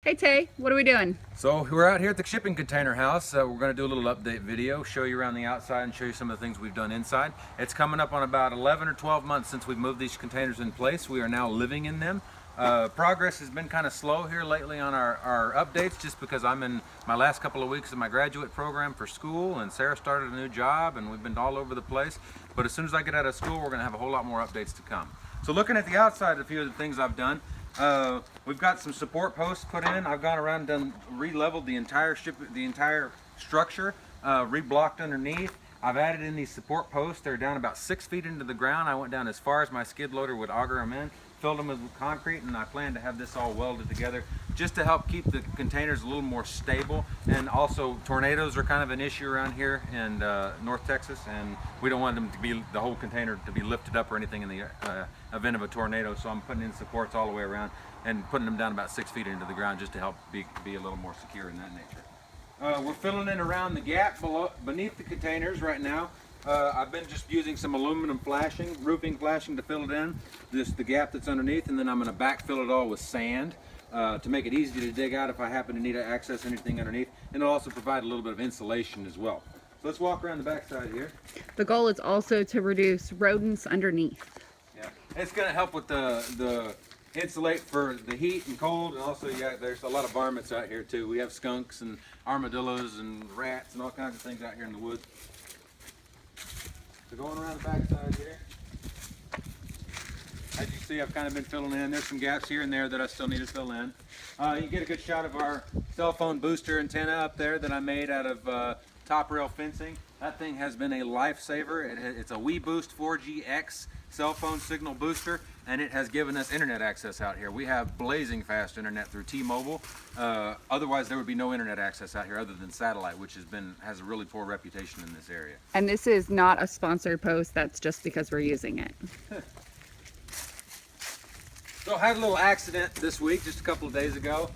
Hey Tay, what are we doing? So we're out here at the shipping container house. We're going to do a little update video, show you around the outside and show you some of the things we've done inside. It's coming up on about 11 or 12 months since we've moved these containers in place. We are now living in them. Progress has been kind of slow here lately on our updates just because I'm in my last couple of weeks of my graduate program for school, and Sarah started a new job and we've been all over the place. But as soon as I get out of school, we're going to have a whole lot more updates to come. So looking at the outside, a few of the things I've done. We've got some support posts put in. I've gone around and re-leveled the entire structure, re-blocked underneath. I've added in these support posts. They're down about 6 feet into the ground. I went down as far as my skid loader would auger them in, filled them with concrete, and I plan to have this all welded together just to help keep the containers a little more stable. And also, tornadoes are kind of an issue around here in North Texas, and we don't want them to be, the whole container to be lifted up or anything in the event of a tornado. So I'm putting in supports all the way around and putting them down about 6 feet into the ground just to help be a little more secure in that nature. We're filling in around the gap beneath the containers right now. I've been just using some aluminum flashing, roofing flashing to fill it in, the gap that's underneath, and then I'm going to backfill it all with sand to make it easy to dig out if I happen to need to access anything underneath, and it'll also provide a little bit of insulation as well. So let's walk around the back side here. The goal is also to reduce rodents underneath. Yeah, it's going to help with the insulate for the heat and cold, and also there's a lot of varmints out here too. We have skunks and armadillos and rats and all kinds of things out here in the woods. So going around the back side here, as you see, I've kind of been filling in. There's some gaps here and there that I still need to fill in. You get a good shot of our cell phone booster antenna up there that I made out of top rail fencing. That thing has been a lifesaver. It's a WeBoost 4GX cell phone signal booster, and it has given us internet access out here. We have blazing fast internet through T-Mobile. Otherwise, there would be no internet access out here other than satellite, which has a really poor reputation in this area. And this is not a sponsored post, that's just because we're using it. So I had a little accident this week, just a couple of days ago.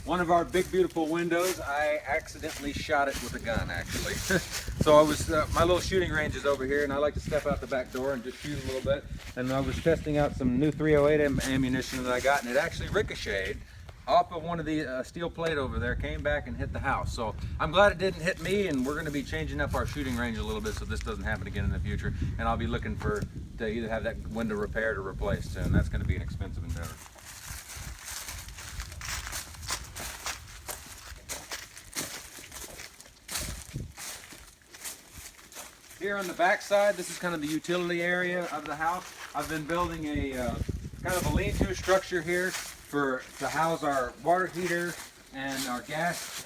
One of our big beautiful windows, I accidentally shot it with a gun actually. So I was, my little shooting range is over here, and I like to step out the back door and just shoot a little bit. And I was testing out some new 308 ammunition that I got, and it actually ricocheted off of one of the steel plate over there, came back and hit the house. So I'm glad it didn't hit me, and we're going to be changing up our shooting range a little bit so this doesn't happen again in the future. And I'll be looking to either have that window repaired or replaced, and that's going to be an expensive endeavor. Here on the back side, this is kind of the utility area of the house. I've been building a kind of a lean-to structure here to house our water heater and our gas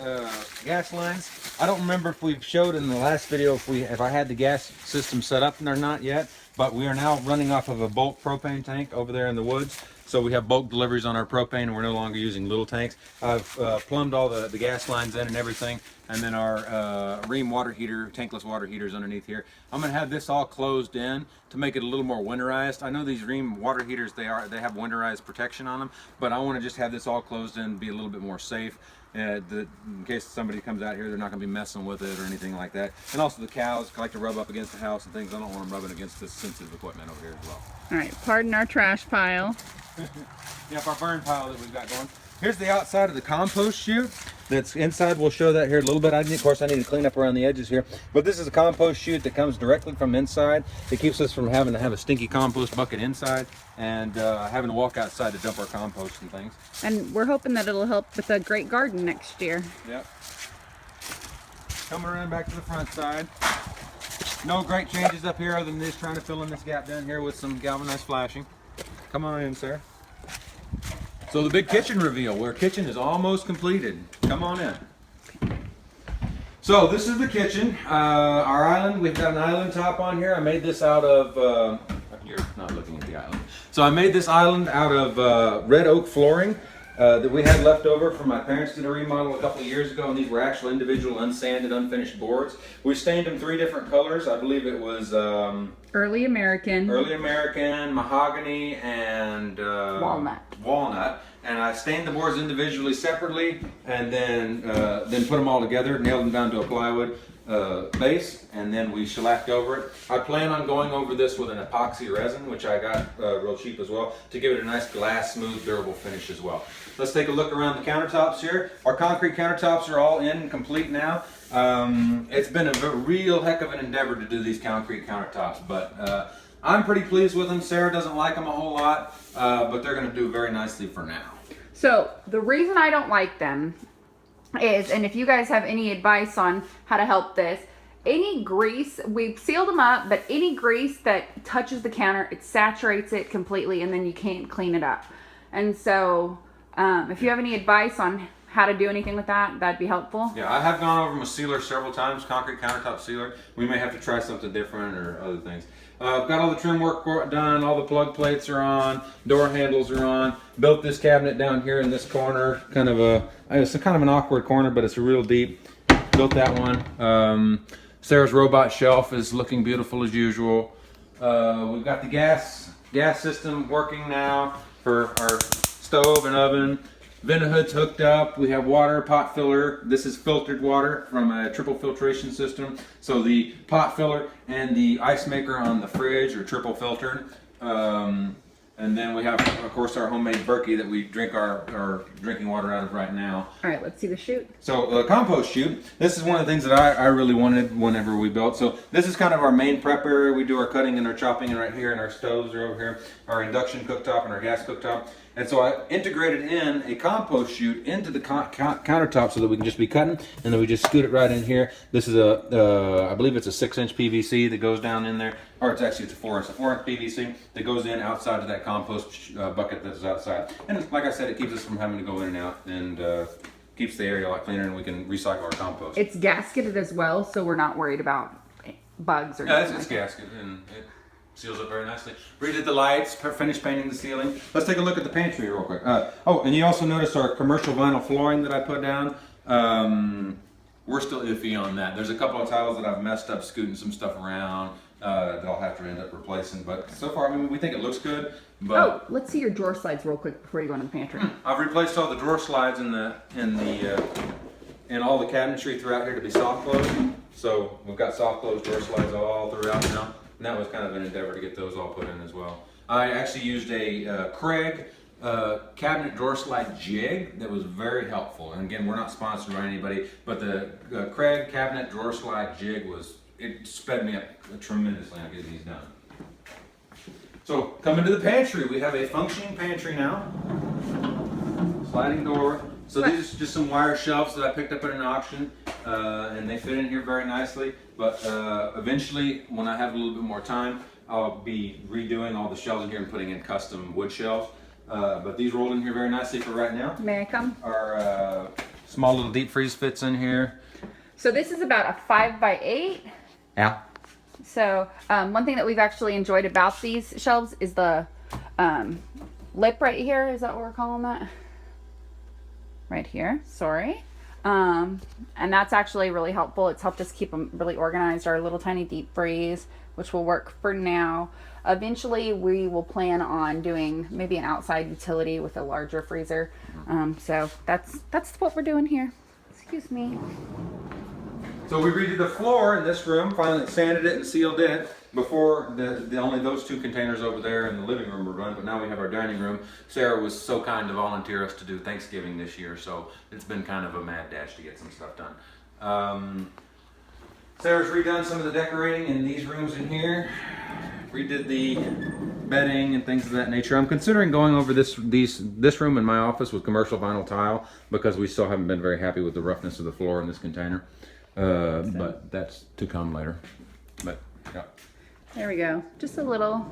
lines. I don't remember if we've showed in the last video if I had the gas system set up or not yet, but we are now running off of a bulk propane tank over there in the woods. So we have bulk deliveries on our propane, and we're no longer using little tanks. I've plumbed all the gas lines in and everything, and then our Ream water heater, tankless water heaters underneath here. I'm going to have this all closed in to make it a little more winterized. I know these Ream water heaters, they have winterized protection on them, but I want to just have this all closed in and be a little bit more safe. In case somebody comes out here, they're not going to be messing with it or anything like that. And also the cows like to rub up against the house and things. I don't want them rubbing against this sensitive equipment over here as well. All right, pardon our trash pile. Yep, our burn pile that we've got going. Here's the outside of the compost chute. That's inside. We'll show that here a little bit. Of course, I need to clean up around the edges here. But this is a compost chute that comes directly from inside. It keeps us from having to have a stinky compost bucket inside and having to walk outside to dump our compost and things. And we're hoping that it'll help with a great garden next year. Yep. Coming around back to the front side. No great changes up here other than this, trying to fill in this gap down here with some galvanized flashing. Come on in, sir. So the big kitchen reveal, where kitchen is almost completed. Come on in. So this is the kitchen. Our island, we've got an island top on here. I made this out of, you're not looking at the island. So I made this island out of red oak flooring that we had left over from my parents did a remodel a couple of years ago, and these were actual individual unsanded, unfinished boards. We stained them 3 different colors. I believe it was Early American, mahogany, and walnut. And I stained the boards individually separately, and then put them all together, nailed them down to a plywood. base, and then we shellacked over it. I plan on going over this with an epoxy resin, which I got real cheap as well, to give it a nice glass, smooth, durable finish as well. Let's take a look around the countertops here. Our concrete countertops are all in, complete now. It's been a real heck of an endeavor to do these concrete countertops, but I'm pretty pleased with them. Sarah doesn't like them a whole lot, but they're going to do very nicely for now. So the reason I don't like them is, and if you guys have any advice on how to help this, any grease, we've sealed them up, but any grease that touches the counter, it saturates it completely, and then you can't clean it up. And so if you have any advice on how to do anything with that, that'd be helpful. Yeah, I have gone over them with sealer several times, concrete countertop sealer. We may have to try something different or other things. I've got all the trim work done, all the plug plates are on, door handles are on. Built this cabinet down here in this corner, it's kind of an awkward corner, but it's real deep. Built that one. Sarah's robot shelf is looking beautiful as usual. We've got the gas system working now for our stove and oven. Vent hood's hooked up. We have water, pot filler. This is filtered water from a triple filtration system. So the pot filler and the ice maker on the fridge are triple filtered. And then we have, of course, our homemade Berkey that we drink our drinking water out of right now. All right, let's see the chute. So compost chute. This is one of the things that I really wanted whenever we built. So this is kind of our main prep area. We do our cutting and our chopping and right here, and our stoves are over here. Our induction cooktop and our gas cooktop. And so I integrated in a compost chute into the countertop so that we can just be cutting, and then we just scoot it right in here. This is I believe it's a 6-inch PVC that goes down in there, or it's a 4-inch PVC that goes in outside of that compost bucket that's outside. And like I said, it keeps us from having to go in and out, and keeps the area a lot cleaner, and we can recycle our compost. It's gasketed as well, so we're not worried about bugs or anything. Yeah, it's gasketed, and it seals up very nicely. Redid the lights, finished painting the ceiling. Let's take a look at the pantry real quick. Oh, and you also notice our commercial vinyl flooring that I put down. We're still iffy on that. There's a couple of tiles that I've messed up, scooting some stuff around that I'll have to end up replacing. But so far, I mean, we think it looks good. But oh, let's see your drawer slides real quick before you go into the pantry. I've replaced all the drawer slides and all the cabinetry throughout here to be soft close. So we've got soft close drawer slides all throughout now. And that was kind of an endeavor to get those all put in as well. I actually used a Craig cabinet drawer slide jig that was very helpful. And again, we're not sponsored by anybody, but the Craig cabinet drawer slide jig it sped me up tremendously on getting these done. So coming to the pantry, we have a functioning pantry now. Sliding door. So these are just some wire shelves that I picked up at an auction, and they fit in here very nicely. But eventually, when I have a little bit more time, I'll be redoing all the shelves in here and putting in custom wood shelves. But these rolled in here very nicely for right now. May I come? Our small little deep freeze fits in here. So this is about a 5x8. Yeah. So one thing that we've actually enjoyed about these shelves is the lip right here. Is that what we're calling that? Right here, sorry. And that's actually really helpful. It's helped us keep them really organized. Our little tiny deep freeze, which will work for now. Eventually, we will plan on doing maybe an outside utility with a larger freezer. So that's what we're doing here. Excuse me. So we redid the floor in this room, finally sanded it and sealed it. Before, only those two containers over there in the living room were run, but now we have our dining room. Sarah was so kind to volunteer us to do Thanksgiving this year, so it's been kind of a mad dash to get some stuff done. Sarah's redone some of the decorating in these rooms in here. Redid the bedding and things of that nature. I'm considering going over this room in my office with commercial vinyl tile because we still haven't been very happy with the roughness of the floor in this container. But that's to come later. But yeah. There we go. Just little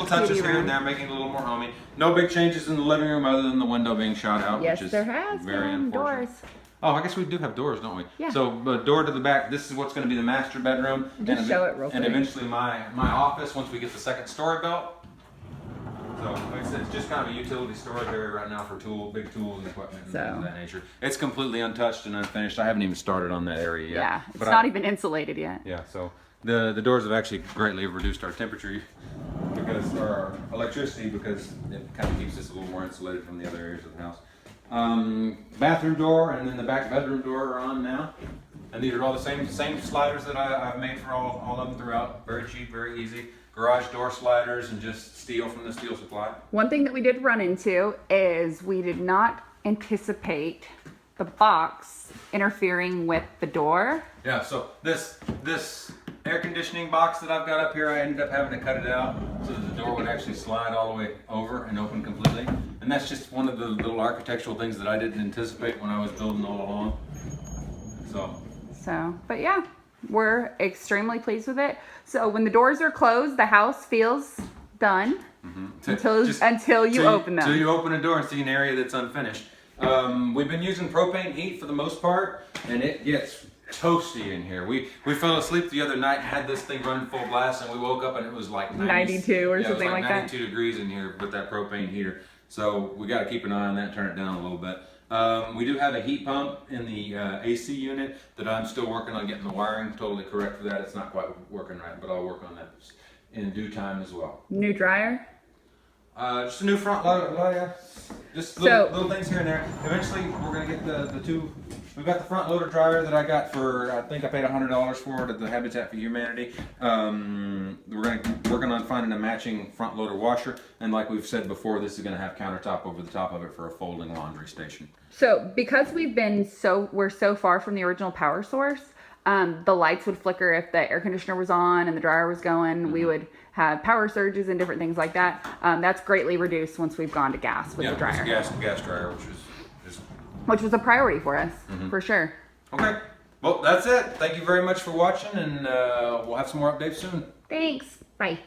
touches here and there, making it a little more homey. No big changes in the living room other than the window being shot out, yes, which is there has very been unfortunate. doors. Oh, I guess we do have doors, don't we? Yeah. So, door to the back. This is what's going to be the master bedroom. Just show it real quick. And eventually my office once we get the second story built. So, like I said, it's just kind of a utility storage area right now for big tools and equipment and things of that nature. It's completely untouched and unfinished. I haven't even started on that area yet. Yeah, it's not even insulated yet. Yeah, so the doors have actually greatly reduced our temperature or our electricity because it kind of keeps us a little more insulated from the other areas of the house. Bathroom door and then the back bedroom door are on now. And these are all the same sliders that I've made for all of them throughout. Very cheap, very easy. Garage door sliders and just steel from the steel supply. One thing that we did run into is we did not anticipate the box interfering with the door. Yeah, so this air conditioning box that I've got up here, I ended up having to cut it out so that the door would actually slide all the way over and open completely. And that's just one of the little architectural things that I didn't anticipate when I was building all along. So, but yeah, we're extremely pleased with it. So when the doors are closed, the house feels done until you open them. Until you open a door and see an area that's unfinished. We've been using propane heat for the most part, and it gets toasty in here. We fell asleep the other night, had this thing running full blast, and we woke up and it was like 92 or something like that. 92 degrees in here with that propane heater. So we got to keep an eye on that, turn it down a little bit. We do have a heat pump in the AC unit that I'm still working on getting the wiring totally correct for that. It's not quite working right, but I'll work on that in due time as well. New dryer? Just a new front loader, just little things here and there. Eventually, we're gonna get the two. We've got the front loader dryer that I got for, I think I paid $100 for it at the Habitat for Humanity. We're working on finding a matching front loader washer, and like we've said before, this is gonna have countertop over the top of it for a folding laundry station. So because we're so far from the original power source, the lights would flicker if the air conditioner was on and the dryer was going. We would have power surges and different things like that. That's greatly reduced once we've gone to gas with the dryer. Gas dryer, which was a priority for us, for sure. Okay, well that's it. Thank you very much for watching, and we'll have some more updates soon. Thanks. Bye.